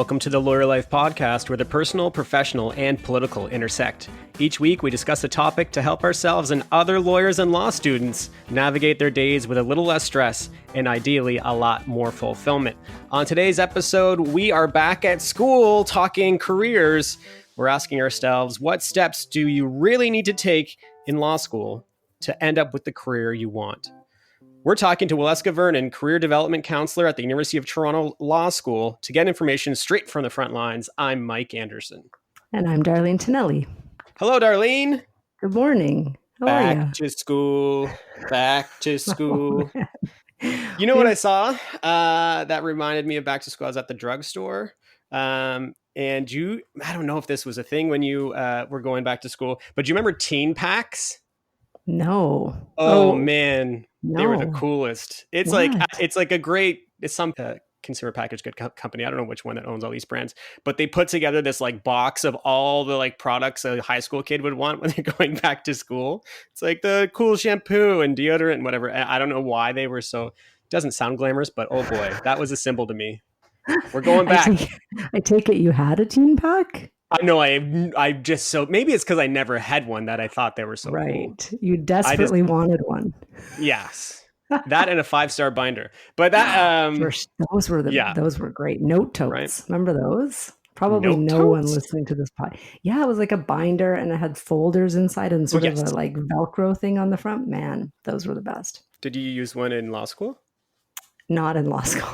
Welcome to the Lawyer Life podcast, where the personal, professional, and political intersect. Each week, we discuss a topic to help ourselves and other lawyers and law students navigate their days with a little less stress and ideally a lot more fulfillment. On today's episode, we are back at school talking careers. We're asking ourselves, what steps do you really need to take in law school to end up with the career you want? We're talking to Waleska Vernon, Career Development Counselor at the University of Toronto Law School. To get information straight from the front lines, I'm Mike Anderson. And I'm Darlene Tonelli. Hello, Darlene. Good morning. How are you? Back to school. You know what I saw that reminded me of back to school? I was at the drugstore. And I don't know if this was a thing when you were going back to school, but do you remember teen packs? No. Oh man. No. They were the coolest. It's What? it's some consumer packaged good company. I don't know which one that owns all these brands, but they put together this like box of all the like products a high school kid would want when they're going back to school. It's like the cool shampoo and deodorant and whatever. I don't know why they were so, doesn't sound glamorous, but oh boy, that was a symbol to me. We're going back. I take it you had a teen pack? I know I just, so maybe it's because I never had one that I thought they were so Right. cool. You desperately wanted one. Yes. That and a 5-star binder. But that those were great. Note totes. Right? Remember those? Probably Note no totes? one listening to this pod. Yeah, it was like a binder and it had folders inside and sort of a like Velcro thing on the front. Man, those were the best. Did you use one in law school? Not in law school.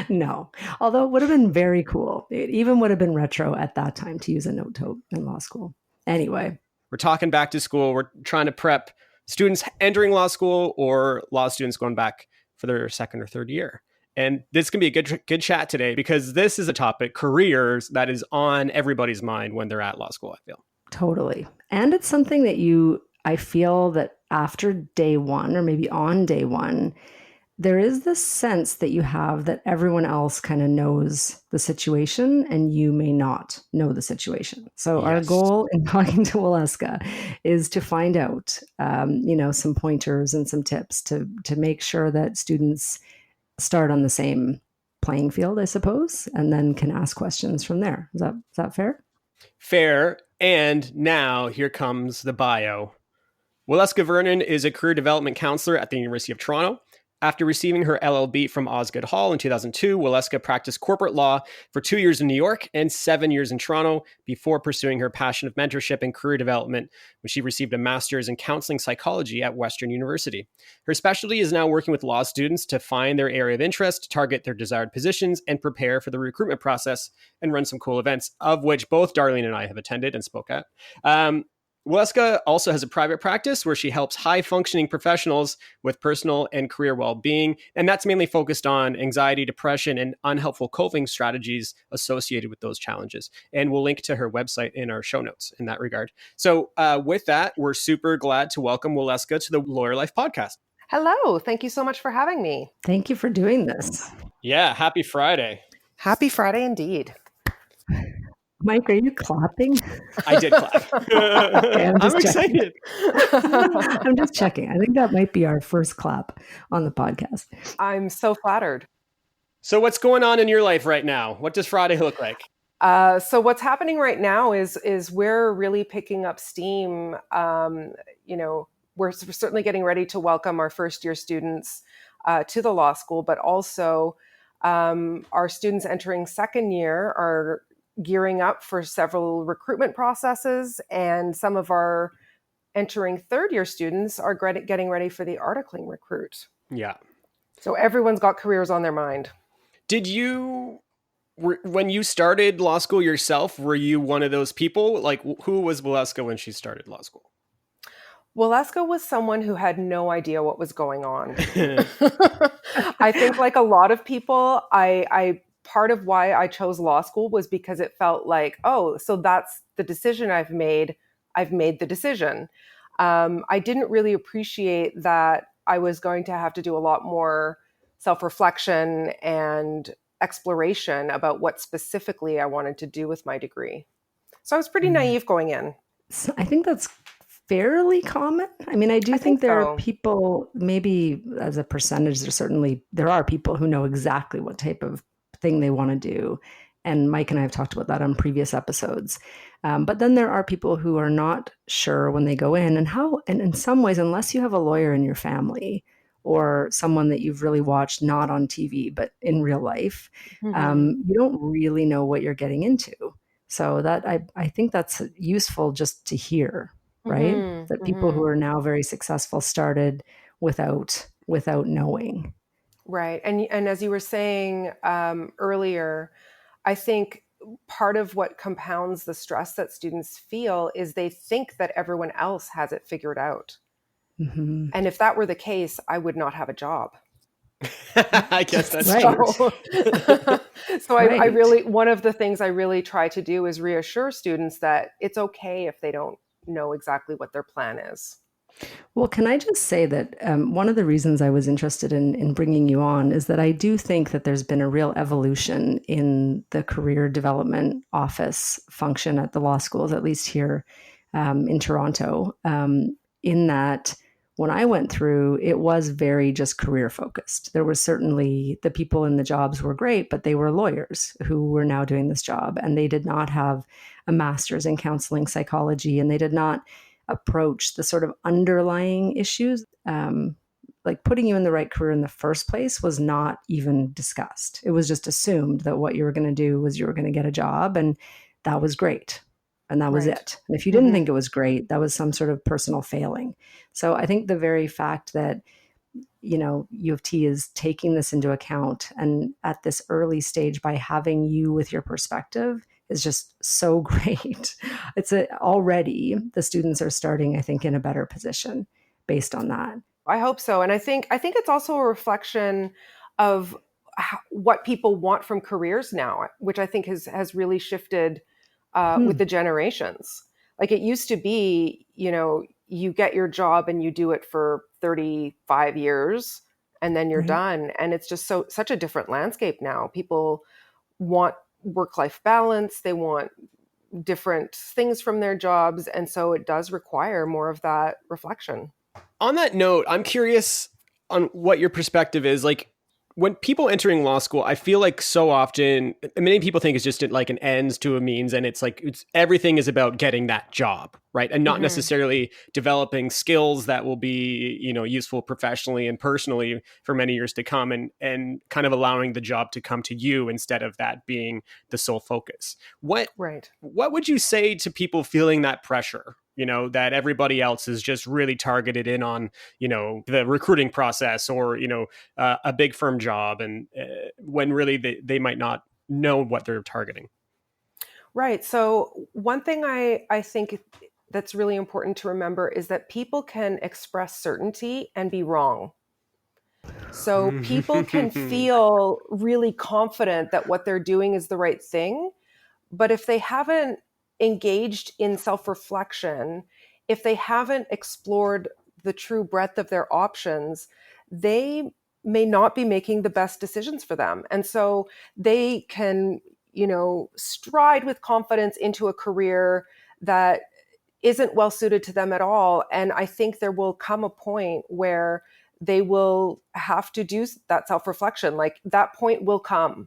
No, although it would have been very cool. It even would have been retro at that time to use a note tote in law school. Anyway. We're talking back to school. We're trying to prep students entering law school or law students going back for their second or third year. And this can be a good chat today because this is a topic, careers, that is on everybody's mind when they're at law school, I feel. Totally. And it's something that I feel that after day one or maybe on day one, there is this sense that you have that everyone else kind of knows the situation and you may not know the situation. So Our goal in talking to Waleska is to find out, some pointers and some tips to make sure that students start on the same playing field, I suppose, and then can ask questions from there. Is that fair? Fair. And now here comes the bio. Waleska Vernon is a career development counselor at the University of Toronto. After receiving her LLB from Osgoode Hall in 2002, Waleska practiced corporate law for 2 years in New York and 7 years in Toronto before pursuing her passion of mentorship and career development when she received a master's in counseling psychology at Western University. Her specialty is now working with law students to find their area of interest, target their desired positions, and prepare for the recruitment process and run some cool events, of which both Darlene and I have attended and spoke at. Waleska also has a private practice where she helps high-functioning professionals with personal and career well-being, and that's mainly focused on anxiety, depression, and unhelpful coping strategies associated with those challenges. And we'll link to her website in our show notes in that regard. So with that, we're super glad to welcome Waleska to the Lawyer Life podcast. Hello. Thank you so much for having me. Thank you for doing this. Yeah, happy Friday. Happy Friday indeed. Mike, are you clapping? I did clap. Okay, I'm excited. I'm just checking. I think that might be our first clap on the podcast. I'm so flattered. So what's going on in your life right now? What does Friday look like? So what's happening right now is we're really picking up steam. We're certainly getting ready to welcome our first year students to the law school, but also our students entering second year are gearing up for several recruitment processes, and some of our entering third year students are getting ready for the articling recruit. Yeah. So everyone's got careers on their mind. Did you, when you started law school yourself, were you one of those people? Like, who was Waleska when she started law school? Waleska was someone who had no idea what was going on. I think like a lot of people, I part of why I chose law school was because it felt like, oh, so that's the decision I've made. I've made the decision. I didn't really appreciate that I was going to have to do a lot more self-reflection and exploration about what specifically I wanted to do with my degree. So I was pretty naive going in. So I think that's fairly common. I mean, I think there are people, maybe as a percentage, there are people who know exactly what type of thing they want to do. And Mike and I have talked about that on previous episodes. But then there are people who are not sure when they go in, and in some ways, unless you have a lawyer in your family or someone that you've really watched, not on TV, but in real life, you don't really know what you're getting into. So that I think that's useful just to hear, right? That people who are now very successful started without knowing. Right. And as you were saying earlier, I think part of what compounds the stress that students feel is they think that everyone else has it figured out. Mm-hmm. And if that were the case, I would not have a job. I guess that's Right. true. So Right. I really, one of the things I really try to do is reassure students that it's okay if they don't know exactly what their plan is. Well, can I just say that one of the reasons I was interested in bringing you on is that I do think that there's been a real evolution in the career development office function at the law schools, at least here in Toronto, in that when I went through, it was very just career focused. There was certainly the people in the jobs were great, but they were lawyers who were now doing this job, and they did not have a master's in counseling psychology, and they did not approach the sort of underlying issues. Like putting you in the right career in the first place was not even discussed. It was just assumed that what you were going to do was you were going to get a job, and that was great. And that was Right. it. And if you didn't think it was great, that was some sort of personal failing. So I think the very fact that, U of T is taking this into account and at this early stage by having you with your perspective is just so great. Already the students are starting, I think, in a better position based on that. I hope so. And I think it's also a reflection of what people want from careers now, which I think has really shifted with the generations. Like it used to be, you get your job and you do it for 35 years and then you're done. And it's just such a different landscape now. People want work-life balance. They want different things from their jobs. And so it does require more of that reflection. On that note, I'm curious on what your perspective is. Like, when people entering law school, I feel like so often, many people think it's just like an ends to a means, and it's like everything is about getting that job, right? And not necessarily developing skills that will be, useful professionally and personally for many years to come, and kind of allowing the job to come to you instead of that being the sole focus. What would you say to people feeling that pressure? That everybody else is just really targeted in on, the recruiting process or, a big firm job, and when really they might not know what they're targeting. Right. So one thing I think that's really important to remember is that people can express certainty and be wrong. So people can feel really confident that what they're doing is the right thing. But if they haven't engaged in self-reflection, if they haven't explored the true breadth of their options, they may not be making the best decisions for them. And so they can, stride with confidence into a career that isn't well suited to them at all. And I think there will come a point where they will have to do that self-reflection. Like that point will come.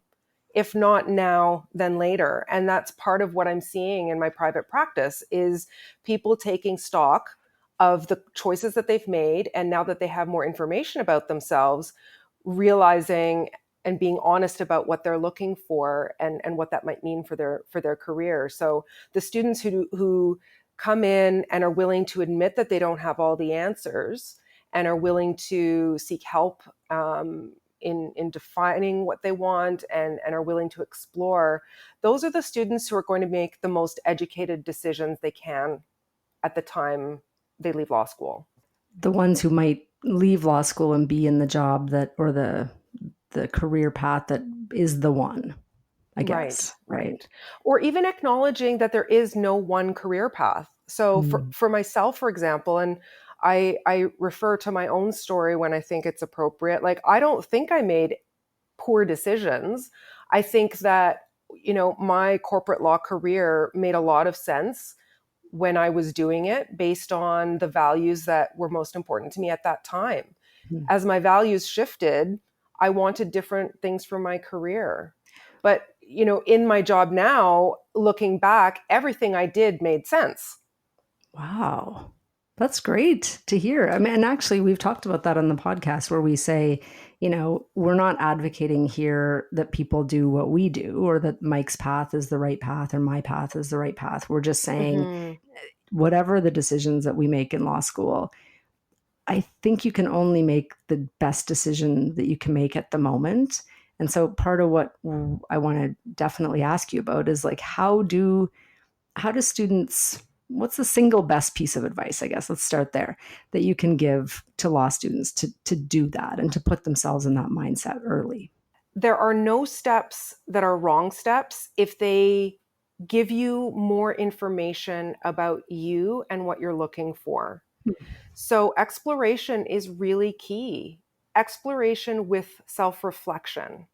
If not now, then later. And that's part of what I'm seeing in my private practice is people taking stock of the choices that they've made. And now that they have more information about themselves, realizing and being honest about what they're looking for and what that might mean for their career. So the students who come in and are willing to admit that they don't have all the answers and are willing to seek help in defining what they want and are willing to explore, those are the students who are going to make the most educated decisions they can at the time they leave law school. The ones who might leave law school and be in the job or the career path that is the one, I guess. Right. Or even acknowledging that there is no one career path. So for myself, for example, and I refer to my own story when I think it's appropriate. Like, I don't think I made poor decisions. I think that, my corporate law career made a lot of sense when I was doing it based on the values that were most important to me at that time. As my values shifted, I wanted different things for my career. But, in my job now, looking back, everything I did made sense. Wow. That's great to hear. I mean, and actually, we've talked about that on the podcast where we say, we're not advocating here that people do what we do or that Mike's path is the right path or my path is the right path. We're just saying whatever the decisions that we make in law school, I think you can only make the best decision that you can make at the moment. And so part of what I want to definitely ask you about is like, how do students, what's the single best piece of advice, I guess, let's start there, that you can give to law students to do that and to put themselves in that mindset early? There are no steps that are wrong steps if they give you more information about you and what you're looking for. So exploration is really key. Exploration with self-reflection.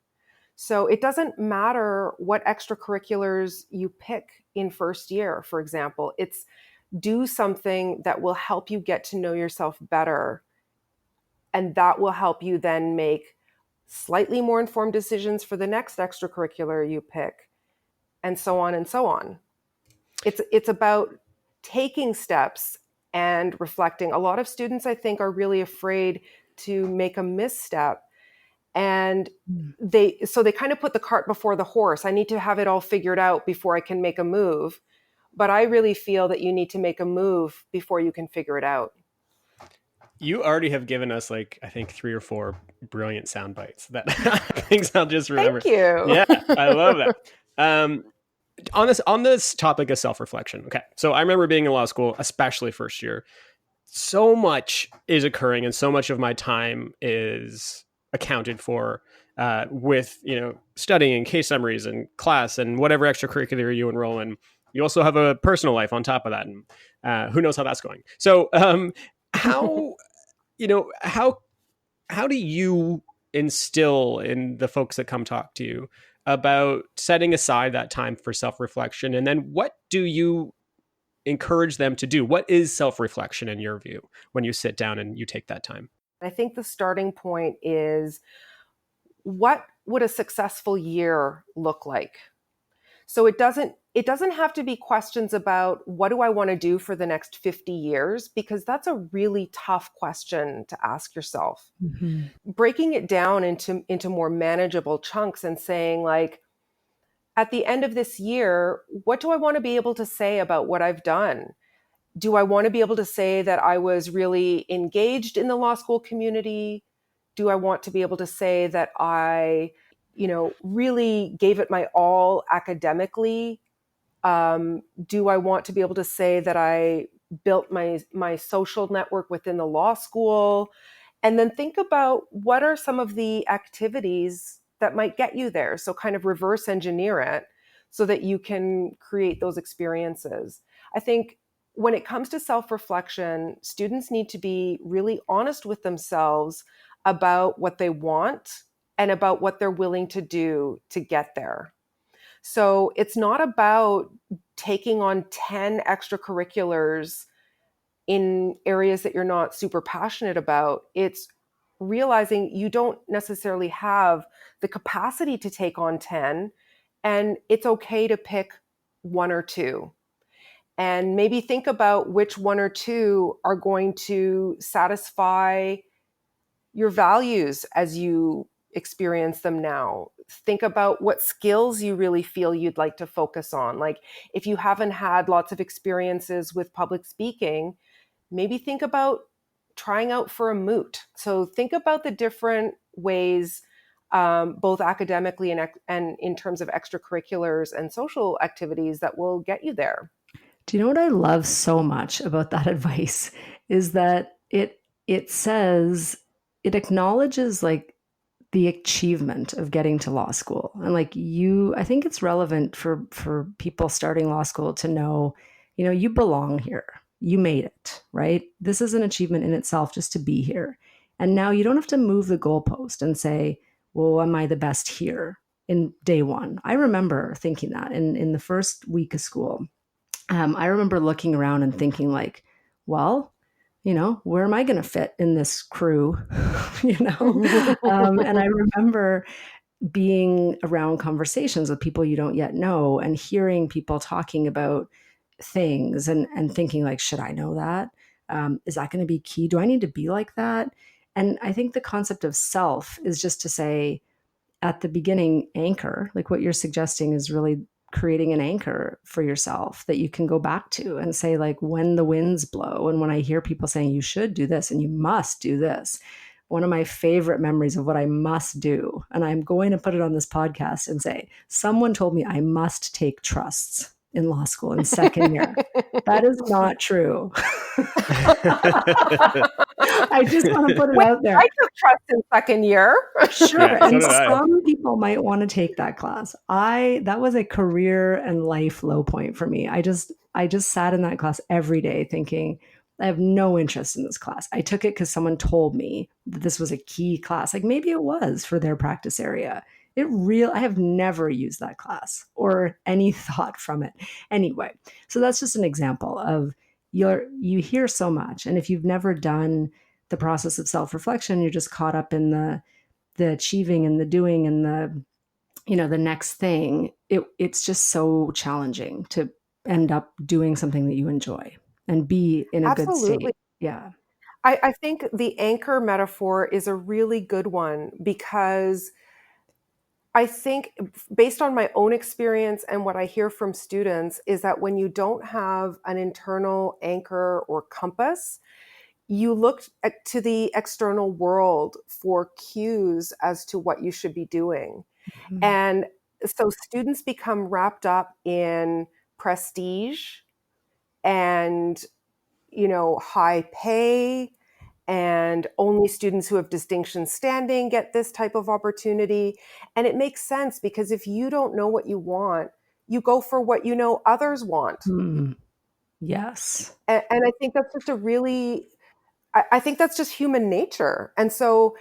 So it doesn't matter what extracurriculars you pick in first year, for example. It's do something that will help you get to know yourself better. And that will help you then make slightly more informed decisions for the next extracurricular you pick, and so on and so on. It's about taking steps and reflecting. A lot of students, I think, are really afraid to make a misstep. And they kind of put the cart before the horse. I need to have it all figured out before I can make a move. But I really feel that you need to make a move before you can figure it out. You already have given us I think 3 or 4 brilliant sound bites that things I'll just remember. Thank you. Yeah, I love that. On this topic of self-reflection. Okay. So I remember being in law school, especially first year, so much is occurring and so much of my time is accounted for with, studying case summaries and class and whatever extracurricular you enroll in. You also have a personal life on top of that. And who knows how that's going. So how, how do you instill in the folks that come talk to you about setting aside that time for self-reflection? And then what do you encourage them to do? What is self-reflection in your view when you sit down and you take that time? I think the starting point is, what would a successful year look like? So it doesn't have to be questions about what do I want to do for the next 50 years, because that's a really tough question to ask yourself. Mm-hmm. Breaking it down into more manageable chunks and saying, like, at the end of this year, what do I want to be able to say about what I've done? Do I want to be able to say that I was really engaged in the law school community? Do I want to be able to say that I really gave it my all academically? Do I want to be able to say that I built my social network within the law school? And then think about what are some of the activities that might get you there. So kind of reverse engineer it so that you can create those experiences. I think when it comes to self-reflection, students need to be really honest with themselves about what they want and about what they're willing to do to get there. So it's not about taking on 10 extracurriculars in areas that you're not super passionate about. It's realizing you don't necessarily have the capacity to take on 10, and it's okay to pick 1 or 2. And maybe think about which 1 or 2 are going to satisfy your values as you experience them now. Think about what skills you really feel you'd like to focus on. Like, if you haven't had lots of experiences with public speaking, maybe think about trying out for a moot. So think about the different ways, both academically and in terms of extracurriculars and social activities, that will get you there. Do you know what I love so much about that advice is that it says, it acknowledges like the achievement of getting to law school. And like I think it's relevant for people starting law school to know, you belong here. You made it, right? This is an achievement in itself just to be here. And now you don't have to move the goalpost and say, well, am I the best here in day one? I remember thinking that in the first week of school. I remember looking around and thinking like, well, where am I going to fit in this crew? And I remember being around conversations with people you don't yet know and hearing people talking about things and thinking like, should I know that? Is that going to be key? Do I need to be like that? And I think the concept of self is just to say at the beginning, anchor, like what you're suggesting is really creating an anchor for yourself that you can go back to and say, like, when the winds blow and when I hear people saying you should do this and you must do this, one of my favorite memories of what I must do, and I'm going to put it on this podcast and say, someone told me I must take trusts in law school in second year. That is not true. I just want to put it out there. I took trust in second year. Sure. Yeah, so and did I. some people might want to take that class. That was a career and life low point for me. I just sat in that class every day thinking, I have no interest in this class. I took it because someone told me that this was a key class. Like maybe it was for their practice area. I have never used that class or any thought from it. Anyway, so that's just an example of you hear so much. And if you've never done the process of self-reflection, you're just caught up in the achieving and the doing and the next thing. It's just so challenging to end up doing something that you enjoy and be in a good Absolutely. state. Yeah. I think the anchor metaphor is a really good one because I think based on my own experience and what I hear from students is that when you don't have an internal anchor or compass, you look to the external world for cues as to what you should be doing. Mhm. And so students become wrapped up in prestige and, high pay, and only students who have distinction standing get this type of opportunity. And it makes sense because if you don't know what you want, you go for what you know others want. Yes. And I think that's just I think that's just human nature. And so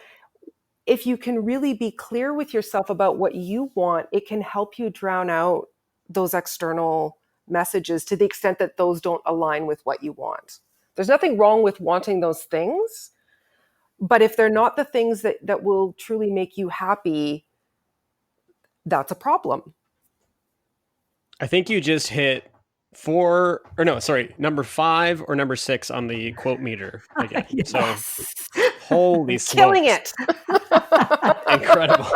if you can really be clear with yourself about what you want, it can help you drown out those external messages to the extent that those don't align with what you want. There's nothing wrong with wanting those things, but if they're not the things that will truly make you happy, that's a problem. I think you just hit number 5 or number 6 on the quote meter again. Yes. So holy smokes. Killing it. Incredible.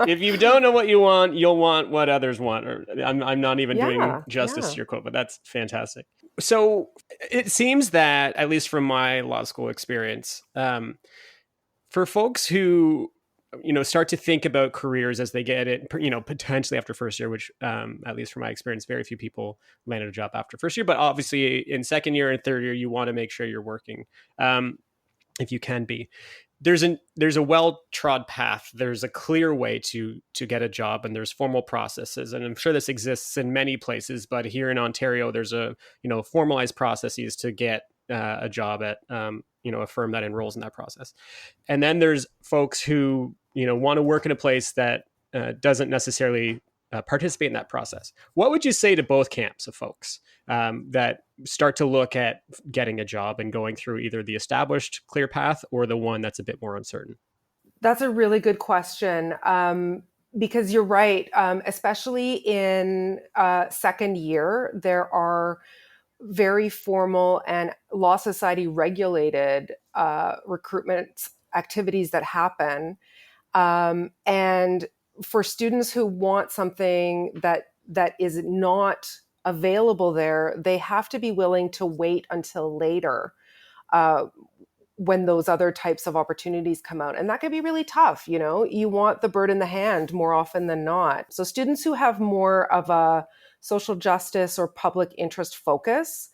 If you don't know what you want, you'll want what others want. Or I'm not even doing justice to your quote, but that's fantastic. So it seems that, at least from my law school experience, for folks who start to think about careers as they get it, potentially after first year, which at least from my experience, very few people landed a job after first year. But obviously in second year and third year, you want to make sure you're working if you can be. There's a well-trod path. There's a clear way to get a job, and there's formal processes. And I'm sure this exists in many places, but here in Ontario, there's formalized processes to get a job at a firm that enrolls in that process. And then there's folks who want to work in a place that doesn't necessarily participate in that process. What would you say to both camps of folks that start to look at getting a job and going through either the established clear path or the one that's a bit more uncertain? That's a really good question. Because you're right, especially in second year, there are very formal and law society regulated recruitment activities that happen. And for students who want something that is not available there, they have to be willing to wait until later when those other types of opportunities come out. And that can be really tough. You want the bird in the hand more often than not. So students who have more of a social justice or public interest focus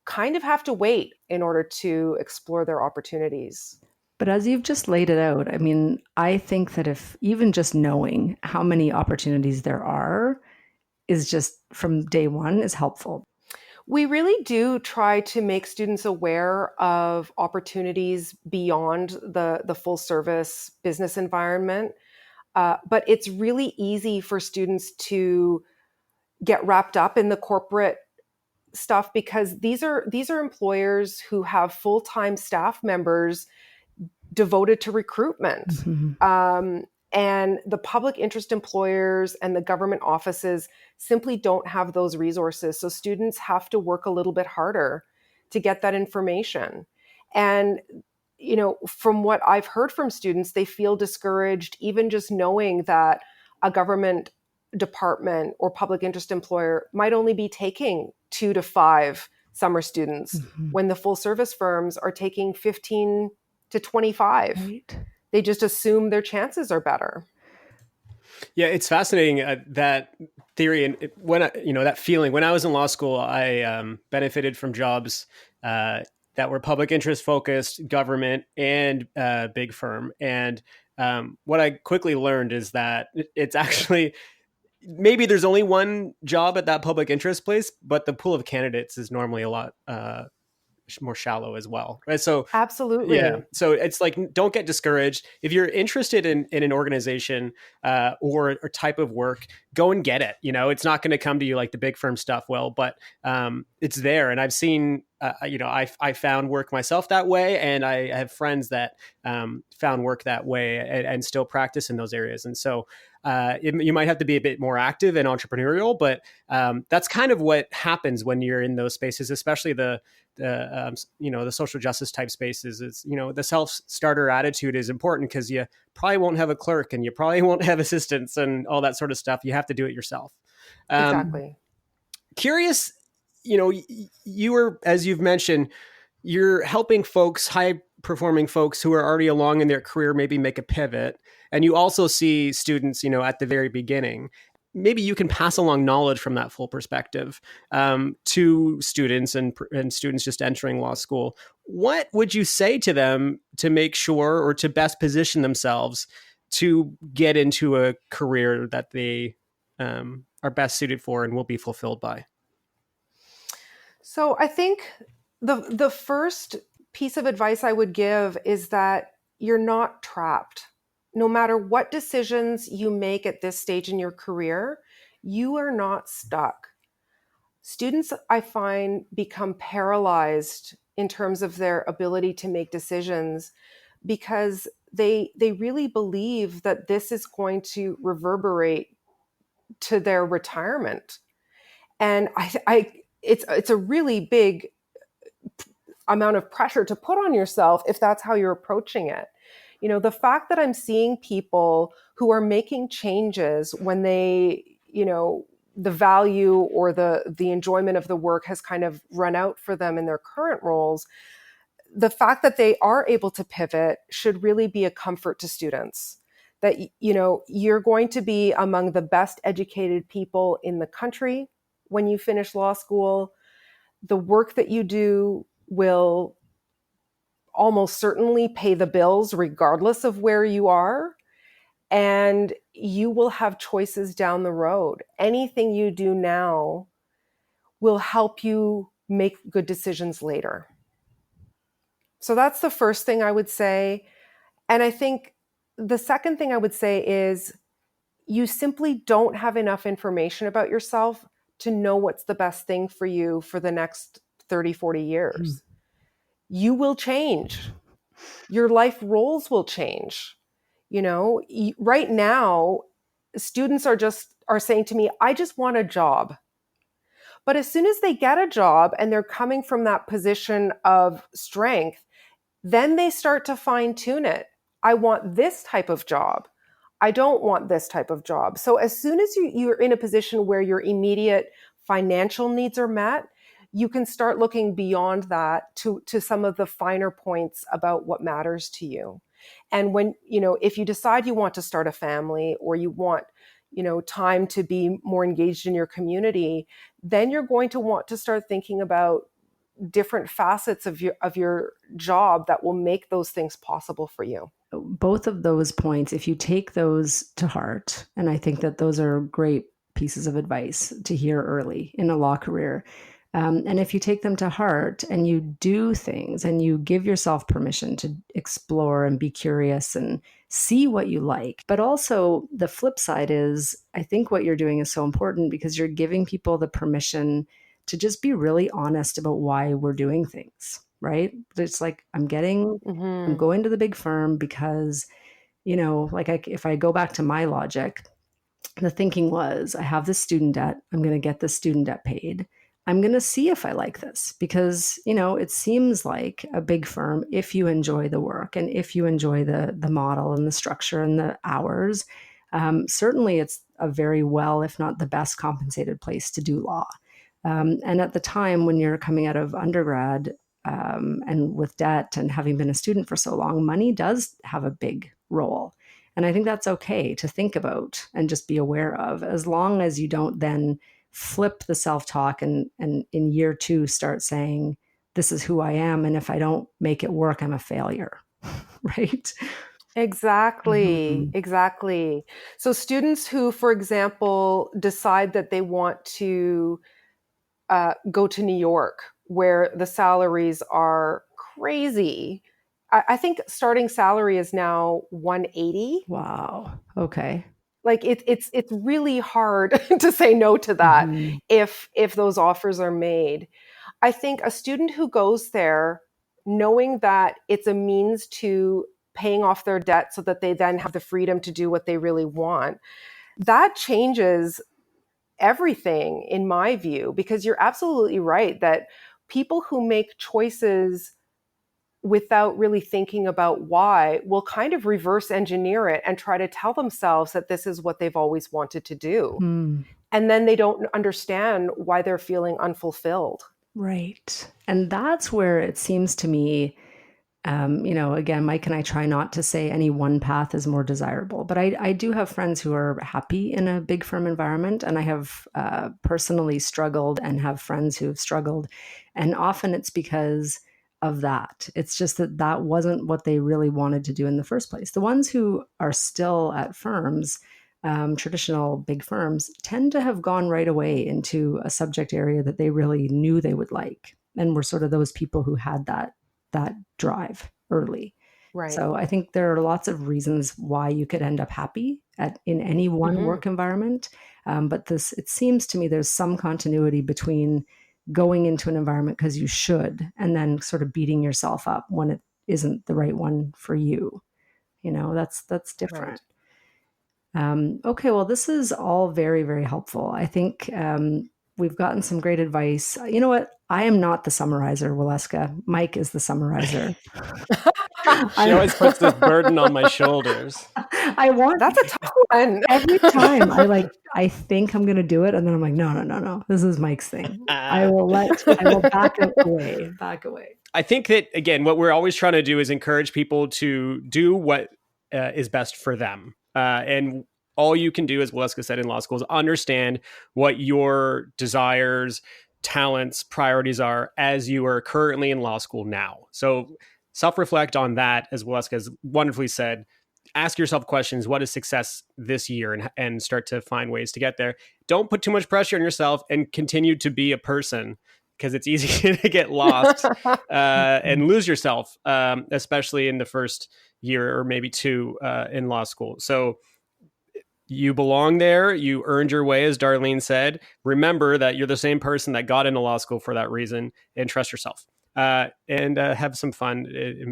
kind of have to wait in order to explore their opportunities. But as you've just laid it out, I mean, I think that if even just knowing how many opportunities there are is just from day one is helpful. We really do try to make students aware of opportunities beyond the full service business environment. But it's really easy for students to get wrapped up in the corporate stuff because these are employers who have full-time staff members devoted to recruitment. Mm-hmm. And the public interest employers and the government offices simply don't have those resources. So students have to work a little bit harder to get that information. And, from what I've heard from students, they feel discouraged even just knowing that a government department or public interest employer might only be taking 2 to 5 summer students when the full service firms are taking 15 to 25. Right. They just assume their chances are better. Yeah, it's fascinating, that theory. And that feeling. When I was in law school, I benefited from jobs that were public interest focused, government, and big firm. And what I quickly learned is that it's actually, maybe there's only one job at that public interest place, but the pool of candidates is normally a lot more shallow as well, right? So Absolutely. yeah, so it's like, don't get discouraged. If you're interested in an organization or type of work, go and get it. It's not going to come to you like the big firm stuff will, but it's there. And I've seen, I found work myself that way, and I have friends that found work that way and still practice in those areas. And so you might have to be a bit more active and entrepreneurial, but that's kind of what happens when you're in those spaces, especially the social justice type spaces. It's, the self-starter attitude is important because you probably won't have a clerk and you probably won't have assistants and all that sort of stuff. You have to do it yourself. Exactly. Curious, you were, as you've mentioned, you're helping folks, high performing folks who are already along in their career, maybe make a pivot. And you also see students, at the very beginning. Maybe you can pass along knowledge from that full perspective to students and students just entering law school. What would you say to them to make sure, or to best position themselves to get into a career that they are best suited for and will be fulfilled by? So I think the first piece of advice I would give is that you're not trapped. No matter what decisions you make at this stage in your career, you are not stuck. Students, I find, become paralyzed in terms of their ability to make decisions because they really believe that this is going to reverberate to their retirement. And it's a really big amount of pressure to put on yourself if that's how you're approaching it. The fact that I'm seeing people who are making changes when they, the value or the enjoyment of the work has kind of run out for them in their current roles, the fact that they are able to pivot should really be a comfort to students. That, you're going to be among the best educated people in the country when you finish law school. The work that you do will almost certainly pay the bills regardless of where you are. And you will have choices down the road. Anything you do now will help you make good decisions later. So that's the first thing I would say. And I think the second thing I would say is you simply don't have enough information about yourself to know what's the best thing for you for the next 30, 40 years. You will change. Your life roles will change. Right now, students are saying to me, I just want a job. But as soon as they get a job and they're coming from that position of strength, then they start to fine tune it. I want this type of job. I don't want this type of job. So as soon as you're in a position where your immediate financial needs are met, you can start looking beyond that to some of the finer points about what matters to you. And when, if you decide you want to start a family or you want, time to be more engaged in your community, then you're going to want to start thinking about different facets of your job that will make those things possible for you. Both of those points, if you take those to heart, and I think that those are great pieces of advice to hear early in a law career. And if you take them to heart and you do things and you give yourself permission to explore and be curious and see what you like. But also the flip side is, I think what you're doing is so important because you're giving people the permission to just be really honest about why we're doing things. right? It's like, I'm Mm-hmm. going to the big firm because, like if I go back to my logic, the thinking was, I have this student debt. I'm going to get this student debt paid. I'm going to see if I like this because, it seems like a big firm, if you enjoy the work and if you enjoy the model and the structure and the hours, certainly it's a very well, if not the best compensated place to do law. And at the time when you're coming out of undergrad and with debt and having been a student for so long, money does have a big role. And I think that's okay to think about and just be aware of, as long as you don't then flip the self-talk and in year 2 start saying, this is who I am. And if I don't make it work, I'm a failure. Right? Exactly, Mhm. exactly. So students who, for example, decide that they want to go to New York, where the salaries are crazy. I think starting salary is now 180. Wow. Okay. Like it's really hard to say no to that Mhm. if those offers are made. I think a student who goes there knowing that it's a means to paying off their debt so that they then have the freedom to do what they really want, that changes everything in my view, because you're absolutely right that people who make choices without really thinking about why will kind of reverse engineer it and try to tell themselves that this is what they've always wanted to do. Hmm. And then they don't understand why they're feeling unfulfilled. Right. And that's where it seems to me, again, Mike and I try not to say any one path is more desirable, but I do have friends who are happy in a big firm environment. And I have personally struggled and have friends who have struggled. And often it's because of that. It's just that wasn't what they really wanted to do in the first place. The ones who are still at firms, traditional big firms, tend to have gone right away into a subject area that they really knew they would like, and were sort of those people who had that drive early. Right. So I think there are lots of reasons why you could end up happy in any one Mm-hmm. work environment. But it seems to me there's some continuity between going into an environment because you should, and then sort of beating yourself up when it isn't the right one for you. That's Right. different. Okay, well, this is all very, very helpful. I think we've gotten some great advice. You know what? I am not the summarizer, Waleska. Mike is the summarizer. She always puts this burden on my shoulders. I want That's a tough one. every time I think I'm going to do it, and then I'm like, no, no, no, no. This is Mike's thing. I will back away, back away. I think that, again, what we're always trying to do is encourage people to do what is best for them. And all you can do, as Waleska said in law school, is understand what your desires, talents, priorities are as you are currently in law school now. So self-reflect on that, as Waleska has wonderfully said. Ask yourself questions. What is success this year? And start to find ways to get there. Don't put too much pressure on yourself, and continue to be a person, because it's easy to get lost and lose yourself, especially in the first year or maybe 2 in law school. So you belong there. You earned your way, as Darlene said. Remember that you're the same person that got into law school for that reason, and trust yourself. And have some fun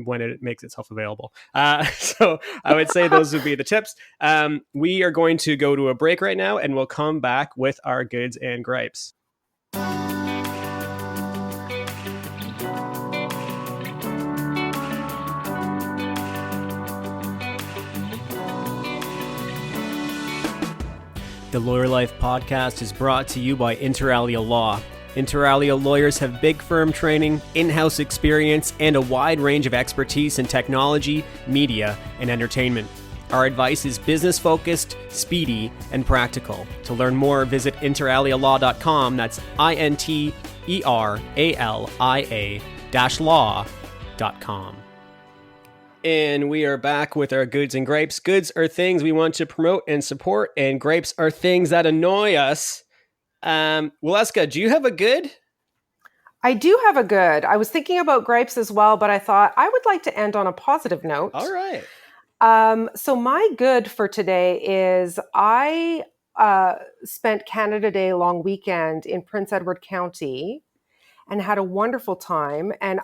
when it makes itself available. So I would say those would be the tips. We are going to go to a break right now, and we'll come back with our goods and gripes. The Lawyer Life podcast is brought to you by Inter Alia Law. Inter Alia lawyers have big firm training, in-house experience, and a wide range of expertise in technology, media, and entertainment. Our advice is business-focused, speedy, and practical. To learn more, visit interalialaw.com. That's interaliaa-law.com. And we are back with our goods and gripes. Goods are things we want to promote and support, and gripes are things that annoy us. Waleska, do you have a good? I do have a good. I was thinking about gripes as well, but I thought I would like to end on a positive note. All right. So my good for today is I spent Canada Day long weekend in Prince Edward County. and had a wonderful time. And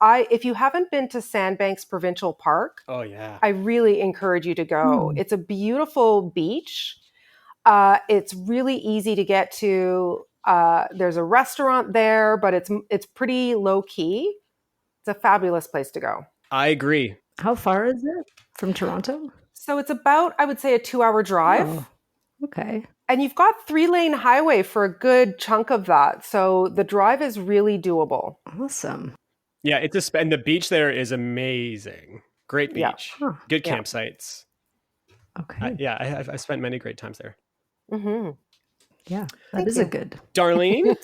if you haven't been to Sandbanks Provincial Park, Oh, yeah. I really encourage you to go. It's a beautiful beach. It's really easy to get to. There's a restaurant there, but it's pretty low key. It's a fabulous place to go. I agree. How far is it from Toronto? So it's about, I would say, a 2-hour drive. Oh, okay. And you've got 3-lane highway for a good chunk of that. So the drive is really doable. Awesome. Yeah, and the beach there is amazing. Great beach. Yeah. Huh. Good Yeah. campsites. Okay. I've spent many great times there. Mm-hmm. Yeah, Thank that is you. a good. Darlene?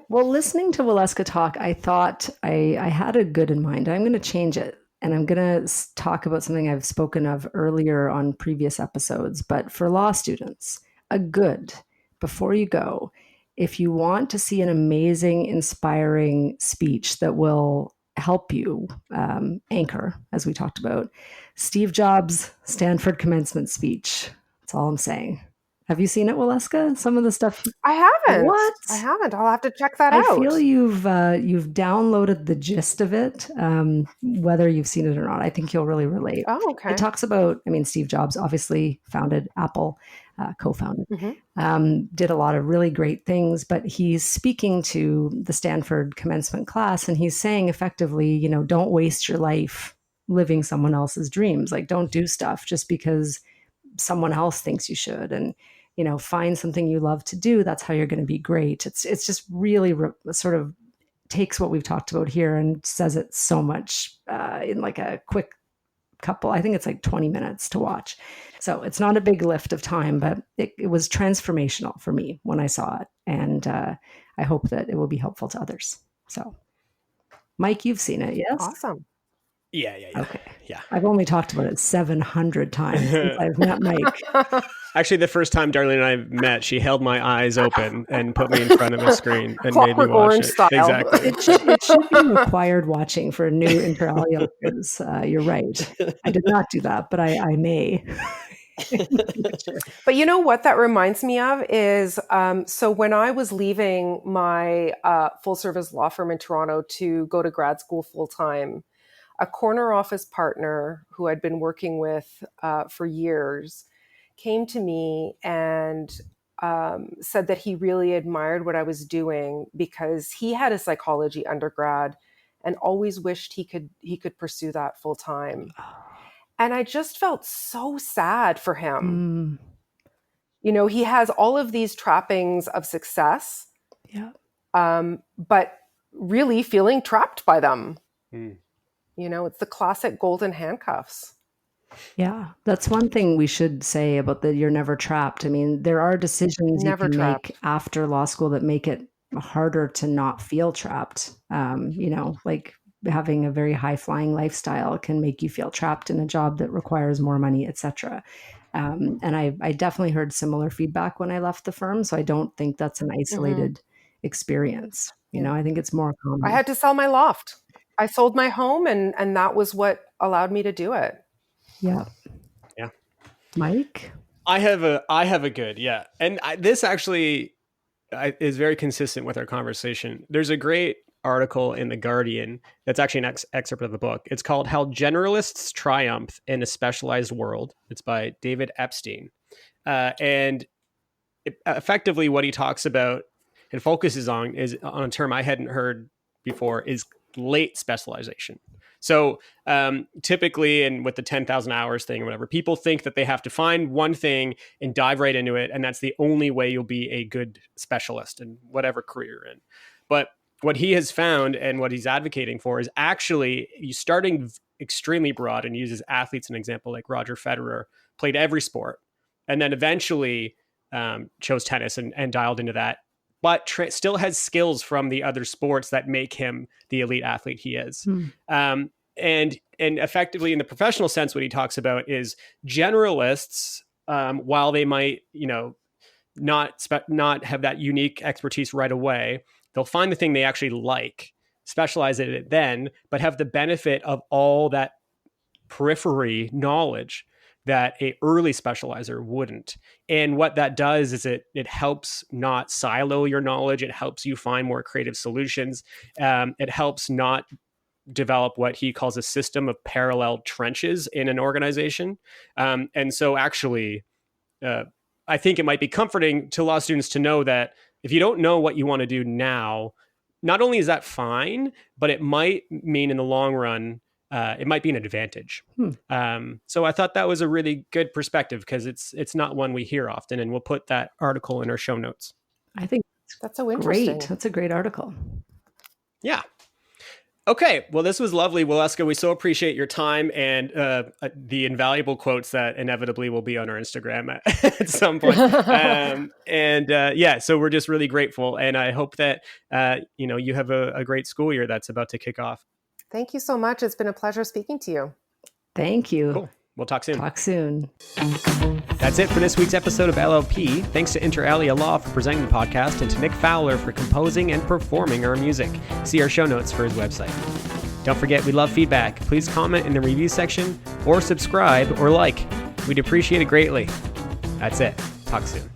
Well, listening to Waleska talk, I thought I had a good in mind. I'm going to change it. And I'm going to talk about something I've spoken of earlier on previous episodes. But for law students, a good, before you go, if you want to see an amazing, inspiring speech that will help you anchor, as we talked about, Steve Jobs' Stanford commencement speech. That's all I'm saying. Have you seen it, Waleska? Some of the stuff. I haven't. What? I haven't. I'll have to check that I out. feel you've downloaded the gist of it, whether you've seen it or not. I think you'll really relate. Oh, okay. It talks about, Steve Jobs obviously founded Apple, co-founded, did a lot of really great things, but he's speaking to the Stanford commencement class, and he's saying effectively, don't waste your life living someone else's dreams. Like, don't do stuff just because someone else thinks you should, and find something you love to do. That's how you're going to be great. It's just really sort of takes what we've talked about here and says it so much in like a quick couple. I think it's like 20 minutes to watch. So it's not a big lift of time, but it was transformational for me when I saw it, and I hope that it will be helpful to others. So, Mike, you've seen it, yes? Awesome. Yeah. Okay. Yeah. I've only talked about it 700 times since I've met Mike. Actually, the first time Darlene and I met, she held my eyes open and put me in front of a screen and made me Clockwork watch Orange it. style. Exactly. It should be required watching for new inter alia kids. You're right. I did not do that, but I may. But you know what that reminds me of is, so when I was leaving my full service law firm in Toronto to go to grad school full time, a corner office partner who I'd been working with for years came to me and said that he really admired what I was doing because he had a psychology undergrad and always wished he could pursue that full time. And I just felt so sad for him. He has all of these trappings of success, but really feeling trapped by them. It's the classic golden handcuffs. Yeah, that's one thing we should say about the you're never trapped. There are decisions you can make after law school that make it harder to not feel trapped. Like having a very high flying lifestyle can make you feel trapped in a job that requires more money, etc. And I definitely heard similar feedback when I left the firm. So I don't think that's an isolated experience. I think it's more common. I had to sell my loft. I sold my home and that was what allowed me to do it. Yeah. Mike? I have a good, yeah. And this actually is very consistent with our conversation. There's a great article in The Guardian that's actually an excerpt of the book. It's called How Generalists Triumph in a Specialized World. It's by David Epstein. And effectively what he talks about and focuses on is on a term I hadn't heard before, is late specialization. So typically, and with the 10,000 hours thing or whatever, people think that they have to find one thing and dive right into it. And that's the only way you'll be a good specialist in whatever career you're in. But what he has found and what he's advocating for is actually you starting extremely broad, and uses athletes an example, like Roger Federer played every sport and then eventually chose tennis and dialed into that, but still has skills from the other sports that make him the elite athlete he is. And effectively, in the professional sense, what he talks about is generalists, while they might, not have that unique expertise right away, they'll find the thing they actually like, specialize in it then, but have the benefit of all that periphery knowledge that a early specializer wouldn't. And what that does is it helps not silo your knowledge. It helps you find more creative solutions. It helps not develop what he calls a system of parallel trenches in an organization. And so actually, I think it might be comforting to law students to know that if you don't know what you want to do now, not only is that fine, but it might mean in the long run, it might be an advantage. So I thought that was a really good perspective because it's not one we hear often, and we'll put that article in our show notes. I think That's so interesting. great. That's a great article. Yeah. Okay, well, this was lovely, Waleska. We so appreciate your time and the invaluable quotes that inevitably will be on our Instagram at some point. So we're just really grateful, and I hope that you have a great school year that's about to kick off. Thank you so much. It's been a pleasure speaking to you. Thank you. Cool. We'll talk soon. Talk soon. That's it for this week's episode of LLP. Thanks to Inter Alia Law for presenting the podcast and to Nick Fowler for composing and performing our music. See our show notes for his website. Don't forget, we love feedback. Please comment in the review section or subscribe or like. We'd appreciate it greatly. That's it. Talk soon.